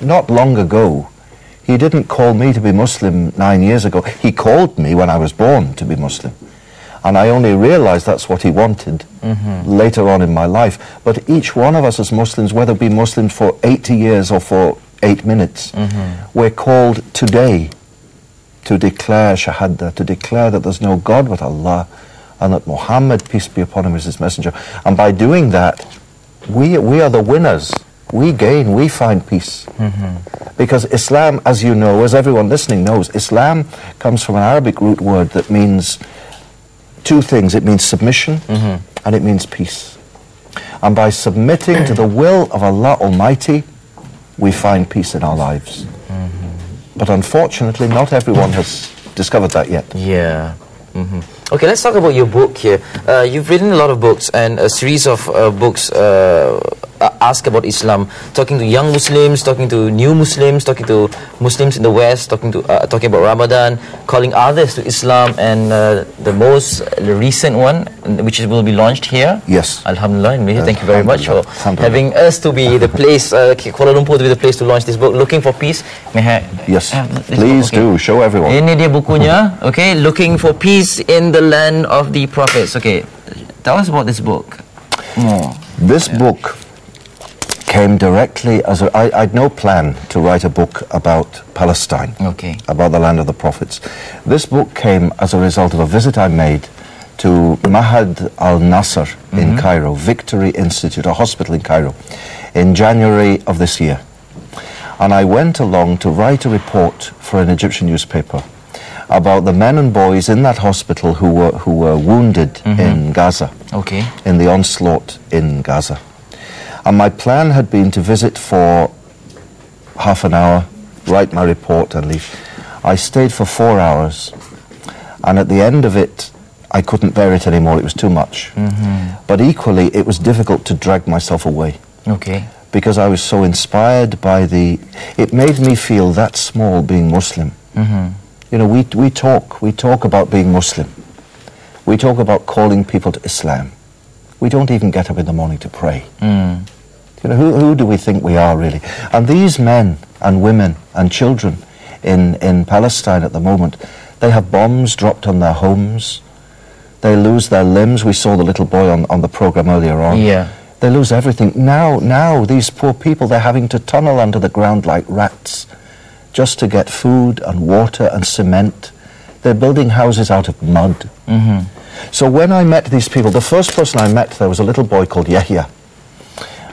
Not long ago, he didn't call me to be Muslim 9 years ago. He called me when I was born to be Muslim. And I only realized that's what he wanted later on in my life. But each one of us as Muslims, whether we be Muslims for 80 years or for 8 minutes, we're called today to declare Shahada, to declare that there's no God but Allah, and that Muhammad, peace be upon him, is his messenger. And by doing that, we are the winners. We gain, we find peace. Because Islam, as you know, as everyone listening knows, Islam comes from an Arabic root word that means two things. It means submission and it means peace. And by submitting to the will of Allah Almighty, we find peace in our lives. But unfortunately, not everyone has discovered that yet. Yeah. Okay, let's talk about your book here. You've written a lot of books, and a series of books ask about Islam, talking to young Muslims, talking to new Muslims, talking to Muslims in the West, talking about Ramadan, calling others to Islam, and the most recent one, which will be launched here. Yes. Alhamdulillah. Thank you very much for having us to be the place, Kuala Lumpur to be the place to launch this book, Looking for Peace. Yes, please do, show everyone. Ini dia bukunya, okay, Looking for Peace in the Land of the Prophets. Okay, tell us about this book. This book came directly as I had no plan to write a book about Palestine, about the land of the prophets. This book came as a result of a visit I made to Mahad al-Nasr in Cairo, Victory Institute, a hospital in Cairo, in January of this year. And I went along to write a report for an Egyptian newspaper about the men and boys in that hospital who were wounded in Gaza, in the onslaught in Gaza. And my plan had been to visit for half an hour, write my report and leave. I stayed for 4 hours, and at the end of it, I couldn't bear it anymore. It was too much. But equally, it was difficult to drag myself away. Because I was so inspired by it made me feel that small being Muslim. You know, we talk about being Muslim. We talk about calling people to Islam. We don't even get up in the morning to pray. You know, who do we think we are, really? And these men and women and children in Palestine at the moment, they have bombs dropped on their homes. They lose their limbs. We saw the little boy on the program earlier on. They lose everything. Now, these poor people, they're having to tunnel under the ground like rats just to get food and water and cement. They're building houses out of mud. So when I met these people, the first person I met, there was a little boy called Yahya.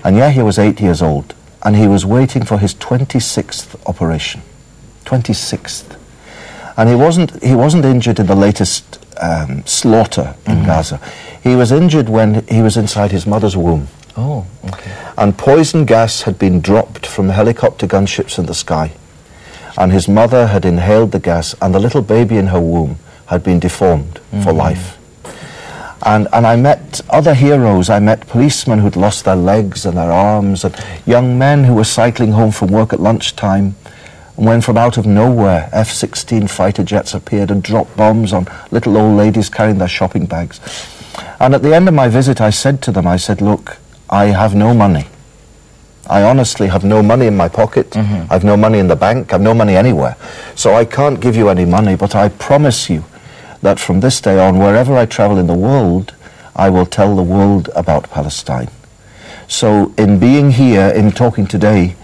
And Yahya was 8 years old, and he was waiting for his 26th operation. 26th. And he wasn't injured in the latest slaughter in Gaza. He was injured when he was inside his mother's womb. And poison gas had been dropped from helicopter gunships in the sky. And his mother had inhaled the gas, and the little baby in her womb had been deformed for life. And I met other heroes. I met policemen who'd lost their legs and their arms, and young men who were cycling home from work at lunchtime, when from out of nowhere F-16 fighter jets appeared and dropped bombs on little old ladies carrying their shopping bags. And at the end of my visit, I said to them, I said, look, I have no money. I honestly have no money in my pocket. I have no money in the bank. I have no money anywhere. So I can't give you any money, but I promise you that from this day on, wherever I travel in the world, I will tell the world about Palestine. So in being here, in talking today,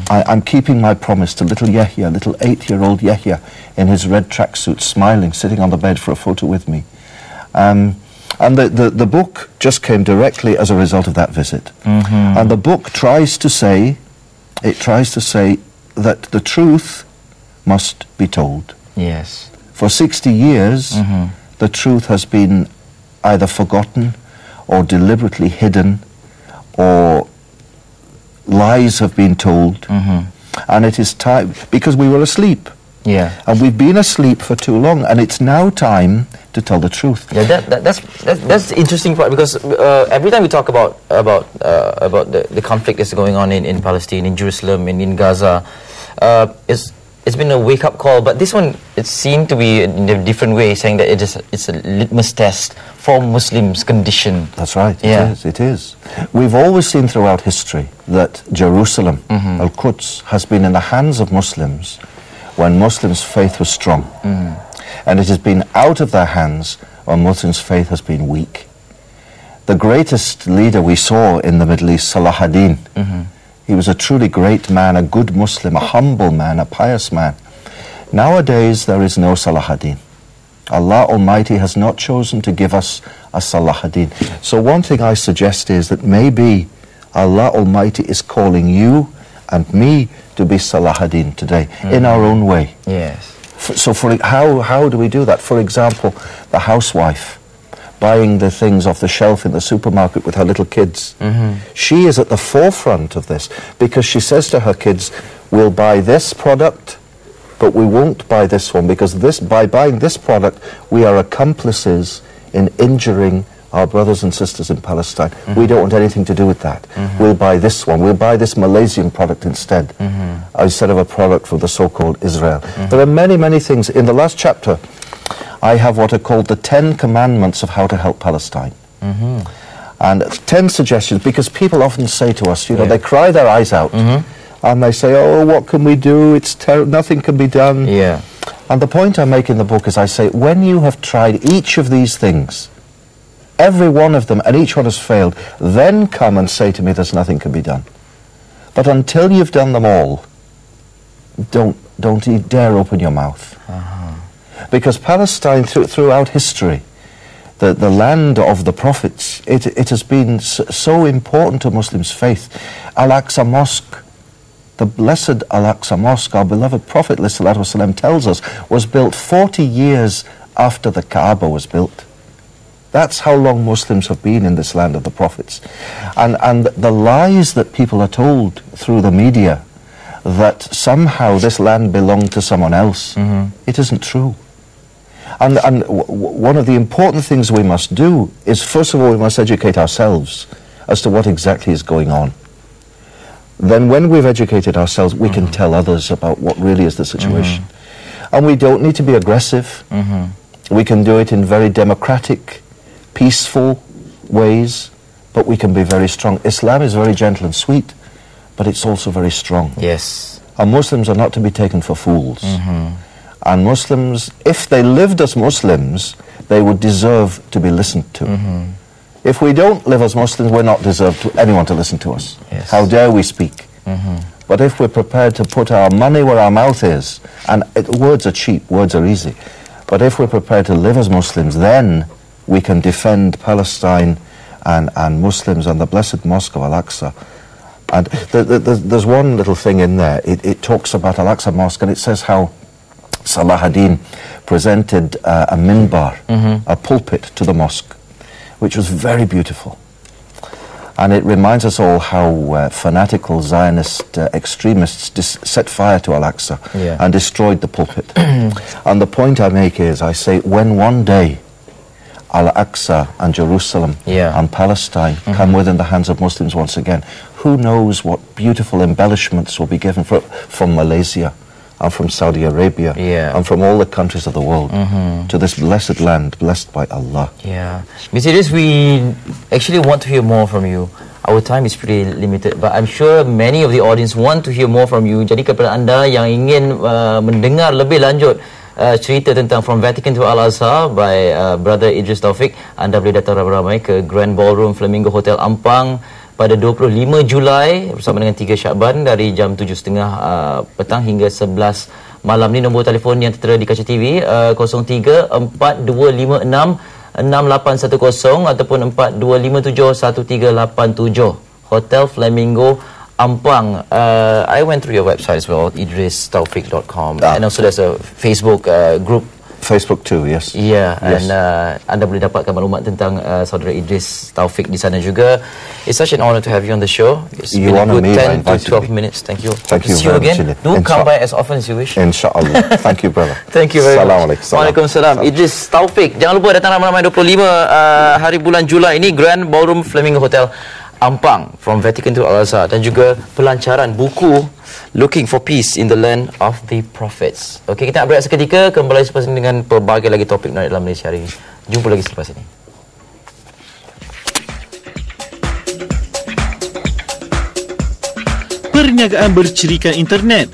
I'm keeping my promise to little Yahya, little 8-year-old Yahya, in his red tracksuit, smiling, sitting on the bed for a photo with me. And the book just came directly as a result of that visit. And the book tries to say that the truth must be told. For 60 years, the truth has been either forgotten or deliberately hidden, or lies have been told. And it is time, because we were asleep. And we've been asleep for too long, and it's now time to tell the truth. That's the interesting part, because every time we talk about the conflict that's going on in Palestine, in Jerusalem, in Gaza, it's been a wake-up call, but this one, it seemed to be in a different way, saying that it's a litmus test for Muslims' condition. That's right, it is. We've always seen throughout history that Jerusalem, Al-Quds, has been in the hands of Muslims when Muslims' faith was strong. And it has been out of their hands when Muslims' faith has been weak. The greatest leader we saw in the Middle East, Salah ad-Din, he was a truly great man, a good Muslim, a humble man, a pious man. Nowadays, there is no Salah ad-Din. Allah Almighty has not chosen to give us a Salah ad-Din. So one thing I suggest is that maybe Allah Almighty is calling you and me to be Salah ad-Din today, in our own way. Yes. How do we do that? For example, the housewife buying the things off the shelf in the supermarket with her little kids. She is at the forefront of this because she says to her kids, we'll buy this product, but we won't buy this one because by buying this product, we are accomplices in injuring our brothers and sisters in Palestine. We don't want anything to do with that. We'll buy this one. We'll buy this Malaysian product instead, instead of a product from the so-called Israel. There are many, many things. In the last chapter, I have what are called the 10 commandments of how to help Palestine. And 10 suggestions, because people often say to us, you know, they cry their eyes out, and they say, oh, what can we do? It's nothing can be done. And the point I make in the book is I say, when you have tried each of these things, every one of them, and each one has failed, then come and say to me, there's nothing can be done. But until you've done them all, don't you dare open your mouth. Because Palestine, throughout history, the land of the prophets, it has been so important to Muslims' faith. Al-Aqsa Mosque, the blessed Al-Aqsa Mosque, our beloved Prophet ﷺ tells us, was built 40 years after the Kaaba was built. That's how long Muslims have been in this land of the prophets. And the lies that people are told through the media that somehow this land belonged to someone else, it isn't true. And one of the important things we must do is, first of all, we must educate ourselves as to what exactly is going on. Then when we've educated ourselves, we can tell others about what really is the situation. And we don't need to be aggressive. We can do it in very democratic, peaceful ways, but we can be very strong. Islam is very gentle and sweet, but it's also very strong. Yes. And Muslims are not to be taken for fools. And Muslims, if they lived as Muslims, they would deserve to be listened to. If we don't live as Muslims, we're not deserved to anyone to listen to us. How dare we speak? But if we're prepared to put our money where our mouth is, and words are cheap, words are easy, but if we're prepared to live as Muslims, then we can defend Palestine and Muslims and the blessed Mosque of Al-Aqsa. And there's one little thing in there. It talks about Al-Aqsa Mosque, and it says how Salah ad-Din presented a minbar, a pulpit to the mosque, which was very beautiful. And it reminds us all how fanatical Zionist extremists set fire to Al-Aqsa and destroyed the pulpit. And the point I make is, I say, when one day Al-Aqsa and Jerusalem and Palestine come within the hands of Muslims once again, who knows what beautiful embellishments will be given from Malaysia and from Saudi Arabia and from all the countries of the world to this blessed land, blessed by Allah. Mr. Idris, we actually want to hear more from you. Our time is pretty limited, but I'm sure many of the audience want to hear more from you. Jadi kepada anda yang ingin mendengar lebih lanjut cerita tentang From Vatican to Al-Azhar by Brother Idris Tawfiq, anda boleh datang ramai-ramai ke Grand Ballroom Flamingo Hotel Ampang pada 25 Julai bersama dengan 3 Syakban dari jam 7.30 petang hingga 11 malam. Ni nombor telefon yang tertera di kaca TV, 03-4256-6810 ataupun 4257-1387. Hotel Flamingo Ampang. I went through your website as well, idristawfiq.com, and also there's a Facebook group. Facebook too, yes. And anda boleh dapatkan maklumat tentang saudara Idris Tawfiq di sana juga. It's such an honor to have you on the show. It's been a good 10 to 12 minutes. Thank you. Thank you very much. Do come by as often as you wish. Inshallah. Thank you, brother. Thank you very much. Waalaikumsalam. Idris Tawfiq. Jangan lupa datang ramai-ramai 25 hari bulan Julai ini, Grand Ballroom Flamingo Hotel Ampang from Vatican to Al-Azhar, dan juga pelancaran buku Looking for Peace in the Land of the Prophets. Okey, kita nak berehat seketika, kembali selepas ini dengan pelbagai lagi topik menarik dalam Malaysia hari ini. Jumpa lagi selepas ini. Perniagaan bercirikan internet